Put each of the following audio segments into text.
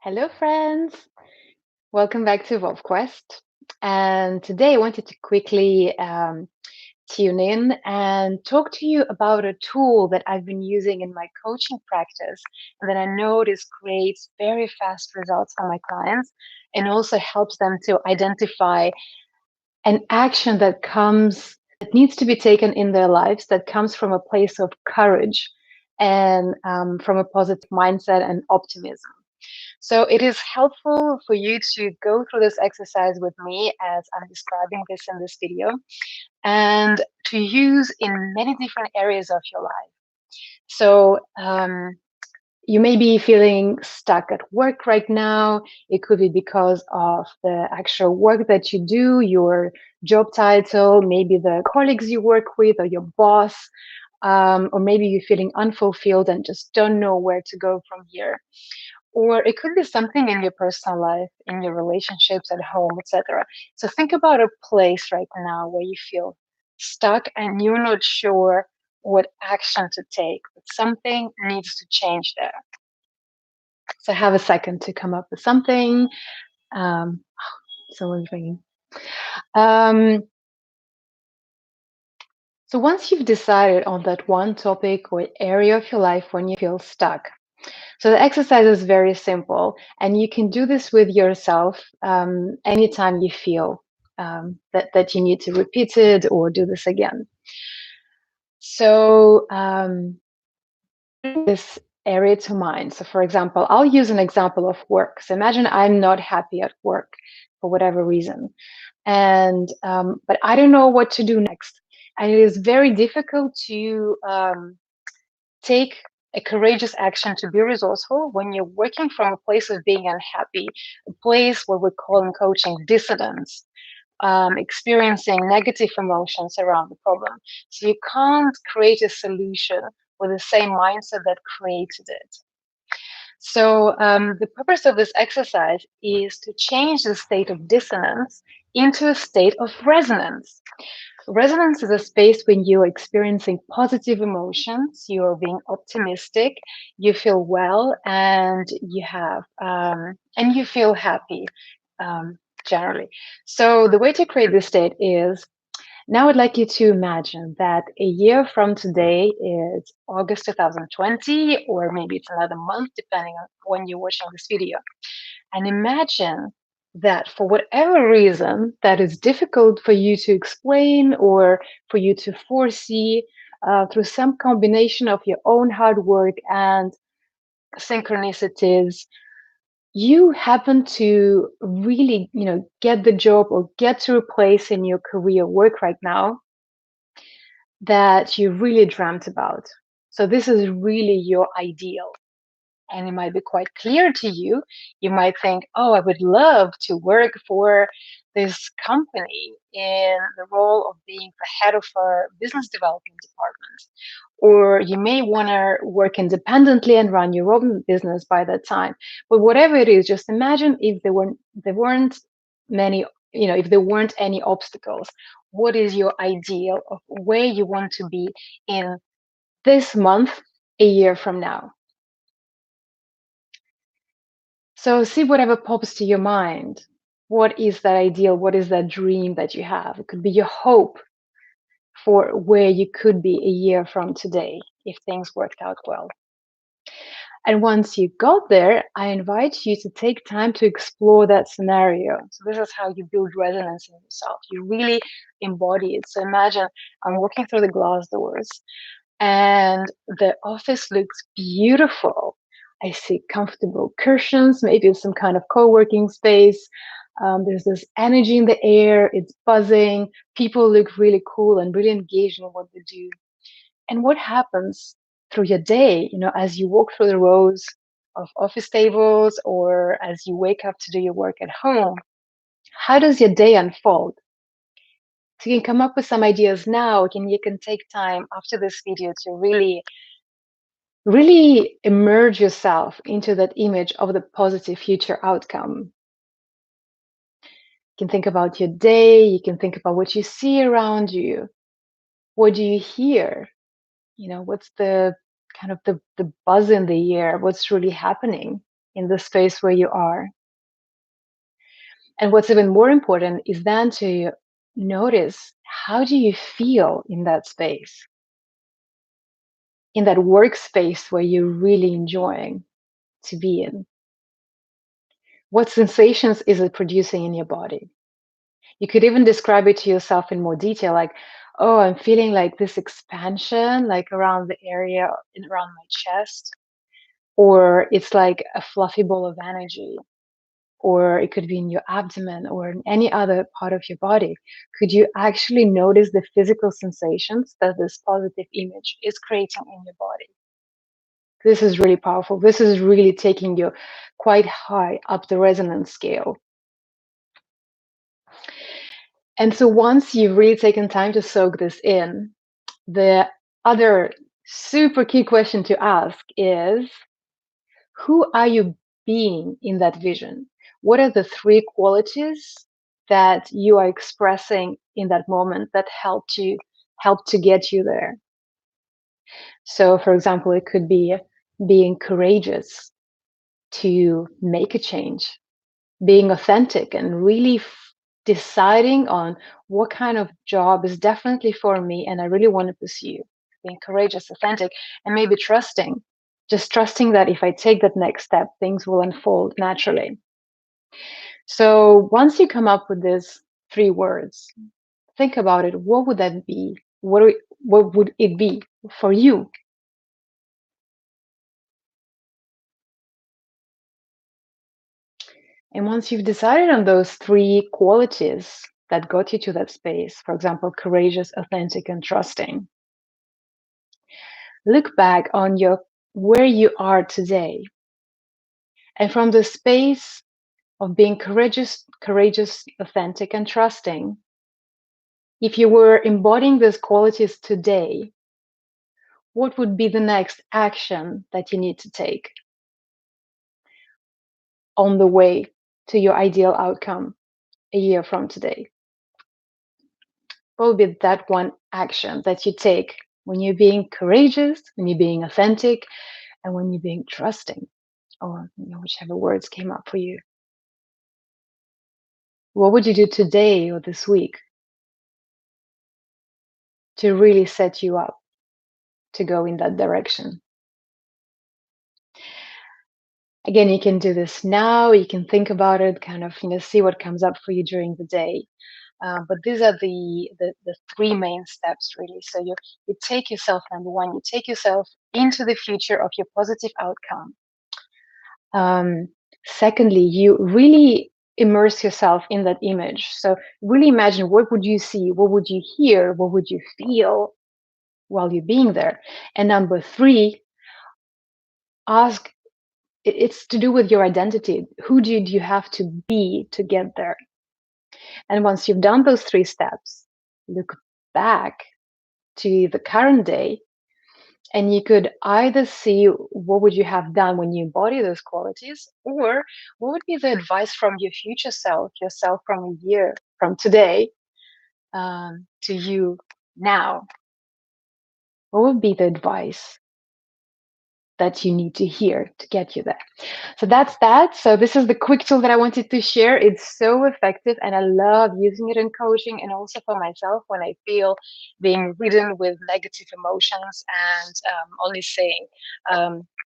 Hello, friends. Welcome back to Wolf Quest. And today I wanted to quickly tune in and talk to you about a tool that I've been using in my coaching practice and that I notice creates very fast results for my clients and also helps them to identify an action that needs to be taken in their lives that comes from a place of courage and from a positive mindset and optimism. So it is helpful for you to go through this exercise with me as I'm describing this in this video and to use in many different areas of your life. So you may be feeling stuck at work right now. It could be because of the actual work that you do, your job title, maybe the colleagues you work with or your boss, or maybe you're feeling unfulfilled and just don't know where to go from here. Or it could be something in your personal life, in your relationships at home, etc. So think about a place right now where you feel stuck and you're not sure what action to take, but something needs to change there. So have a second to come up with something. Um, Someone's ringing. Um, so once you've decided on that one topic or area of your life when you feel stuck, so the exercise is very simple, and you can do this with yourself anytime you feel that you need to repeat it or do this again. So this area to mind. So for example, I'll use an example of work. So imagine I'm not happy at work for whatever reason, and but I don't know what to do next, and it is very difficult to take a courageous action to be resourceful when you're working from a place of being unhappy, a place what we call in coaching dissonance, experiencing negative emotions around the problem. So you can't create a solution with the same mindset that created it. So the purpose of this exercise is to change the state of dissonance into a state of resonance. Resonance is a space when you're experiencing positive emotions, you're being optimistic, you feel well, and you feel happy generally. So the way to create this state is now I'd like you to imagine that a year from today is August 2020, or maybe it's another month, depending on when you're watching this video. And imagine that for whatever reason that is difficult for you to explain or for you to foresee through some combination of your own hard work and synchronicities, you happen to really, get the job or get to a place in your career work right now that you really dreamt about. So this is really your ideal. And it might be quite clear to you. You might think, oh, I would love to work for this company in the role of being the head of a business development department. Or you may want to work independently and run your own business by that time. But whatever it is, just imagine if there weren't many, if there weren't any obstacles. What is your ideal of where you want to be in this month, a year from now? So see whatever pops to your mind. What is that ideal? What is that dream that you have? It could be your hope for where you could be a year from today if things worked out well. And once you got there, I invite you to take time to explore that scenario. So this is how you build resonance in yourself. You really embody it. So imagine I'm walking through the glass doors and the office looks beautiful. I see comfortable cushions, maybe some kind of co-working space. There's this energy in the air, it's buzzing. People look really cool and really engaged in what they do. And what happens through your day, as you walk through the rows of office tables or as you wake up to do your work at home? How does your day unfold? So you can come up with some ideas now. You can take time after this video to really immerse yourself into that image of the positive future outcome. You can think about your day, you can think about what you see around you. What do you hear? What's the kind of the buzz in the air? What's really happening in the space where you are. And what's even more important is then to notice, how do you feel in that space, in that workspace where you're really enjoying to be in? What sensations is it producing in your body? You could even describe it to yourself in more detail, like, oh, I'm feeling like this expansion, like around the area around my chest, or it's like a fluffy ball of energy, or it could be in your abdomen or in any other part of your body. Could you actually notice the physical sensations that this positive image is creating in your body? This is really powerful. This is really taking you quite high up the resonance scale. And so once you've really taken time to soak this in, the other super key question to ask is, who are you being in that vision? What are the three qualities that you are expressing in that moment that help to get you there? So for example, it could be being courageous to make a change, being authentic and really deciding on what kind of job is definitely for me and I really want to pursue. Being courageous, authentic, and maybe trusting, just trusting that if I take that next step, things will unfold naturally. So once you come up with these three words, think about it. What would that be? What would it be for you? And once you've decided on those three qualities that got you to that space, for example, courageous, authentic, and trusting, look back on your where you are today. And from the space of being courageous, authentic, and trusting, if you were embodying these qualities today, what would be the next action that you need to take on the way to your ideal outcome a year from today? What would be that one action that you take when you're being courageous, when you're being authentic, and when you're being trusting, or whichever words came up for you? What would you do today or this week to really set you up to go in that direction? Again, you can do this now. You can think about it, kind of, see what comes up for you during the day. But these are the three main steps, really. So you take yourself, number one, you take yourself into the future of your positive outcome. Secondly, you really immerse yourself in that image. So really imagine, what would you see? What would you hear? What would you feel while you're being there? And number three, ask, it's to do with your identity. Who did you have to be to get there? And once you've done those three steps, look back to the current day, and you could either see what would you have done when you embody those qualities, or what would be the advice from your future self, yourself from a year from today, to you now? What would be the advice that you need to hear to get you there? So that's that. So this is the quick tool that I wanted to share. It's so effective and I love using it in coaching and also for myself when I feel being ridden with negative emotions and only saying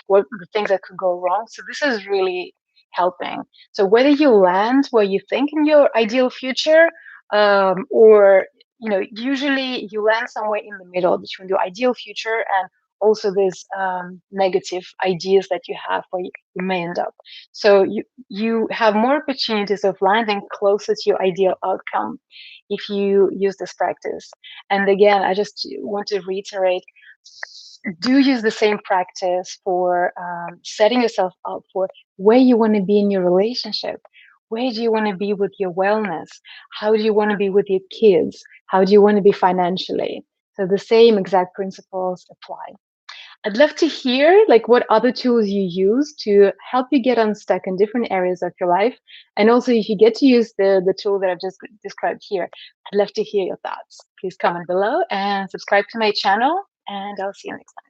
what the things that could go wrong. So this is really helping. So whether you land where you think in your ideal future, or usually you land somewhere in the middle between your ideal future and also these negative ideas that you have where you may end up. So you have more opportunities of landing closer to your ideal outcome if you use this practice. And again, I just want to reiterate, do use the same practice for setting yourself up for where you want to be in your relationship. Where do you want to be with your wellness? How do you want to be with your kids? How do you want to be financially? So the same exact principles apply. I'd love to hear what other tools you use to help you get unstuck in different areas of your life. And also if you get to use the tool that I've just described here, I'd love to hear your thoughts. Please comment below and subscribe to my channel, and I'll see you next time.